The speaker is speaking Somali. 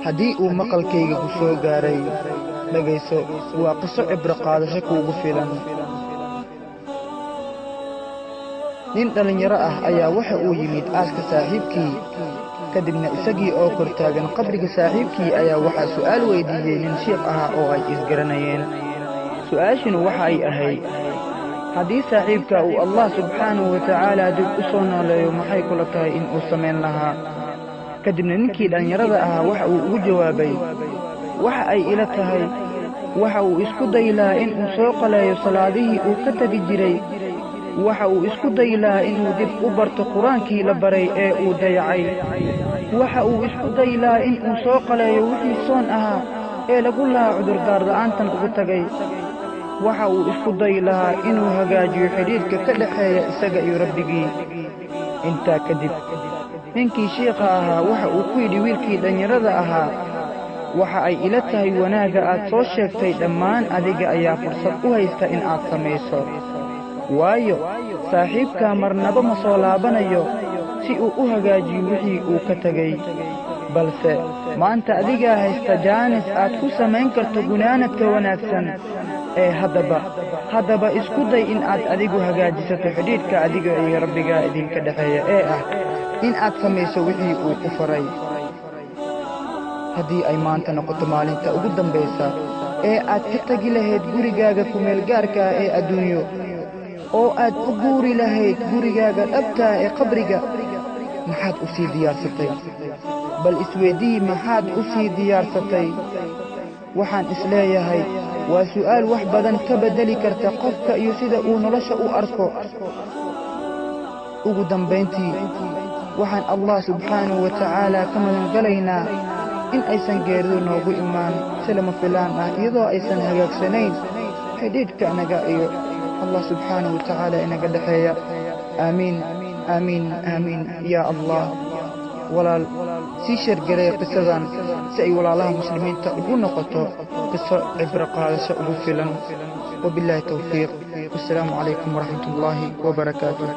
haddii uu maqalkayga ku soo gaaray dhegayso waa qiso cibro qaadasho kuugu filan. nin dhallinyaro ah ayaa waxa uu yimid aaska saaxiibkii, kadibna isagii oo kor taagan qabriga saaxiibkii ayaa waxaa su'aal weydiiyey nin shiikh ahaa oo ay isgaranayeen. su'aashinu waxa ay ahayd, haddii saaxiibka uu allah subxaanahu wa tacaala dib u soo nooleeyo maxay kula tahay in uu samayn lahaa? kadibna ninkii dhallinyarada ahaa waxa uu ugu jawaabay, waxa ay ila tahay waxa uu isku dayi lahaa in uu soo qaleeyo salaadihii uu ka tegi jiray, waxa uu isku dayi lahaa inuu dib u barto qur-aankii la baray ee uu dayacay, waxa uu isku dayi lahaa in uu soo qaleeyo wixii soon ahaa ee lagu lahaa cudurdaar la'aantan ugu tagay, waxa uu isku dayi lahaa inuu hagaajiyo xidhiidhka ka dhexeeya isaga iyo rabbigii. intaa kadib ninkii shiikha ahaa waxa uu ku yidhi wiilkii dhallinyarada ahaa, waxa ay ila tahay wanaagga aad soo sheegtay dhammaan adiga ayaa fursad u haysta in aad samayso, waayo saaxiibkaa marnaba ma soo laabanayo si uu u hagaajiyo wixii uu ka tegey, balse maanta adigaa haysta jaanis aad ku samayn karto gunaanadka wanaagsan ee haddaba isku day in aad adigu hagaajisato xidhiidhka adiga iyo rabbigaa idinka dhexeeya ee ah in aad samayso wixii uu ku faray. haddii ay maanta noqoto maalinta ugu dambaysa ee aad ka tegi lahayd gurigaaga kumeelgaarka ah ee adduunyo oo aad u guuri lahayd gurigaaga dhabtaa ee qabriga, maxaad u sii diyaarsatay? bal isweydii maxaad u sii diyaarsatay? waxaan isleeyahay waa su'aal wax badan ka beddeli karta qofka iyo sida uu nolosha u arko. ugu dambayntii waxaan allah subxaanahu wa tacaala ka magangalaynaa in aysan geeridu noogu imaan si lama filaan ah iyadoo aysan hagaagsanayn xidhiidhka anaga iyo allah subxaanahu wa tacaala inaga dhexeeya. aamiin aamiin aamiin yaa allah. walaal sii sheergareey qisadan si ay walaalaha muslimiinta ugu noqoto qiso cibro qaadasho ugu filan. wabilaahi tawfiiq. wassalaamu calaykum waraxmatullaahi wabarakaatuh.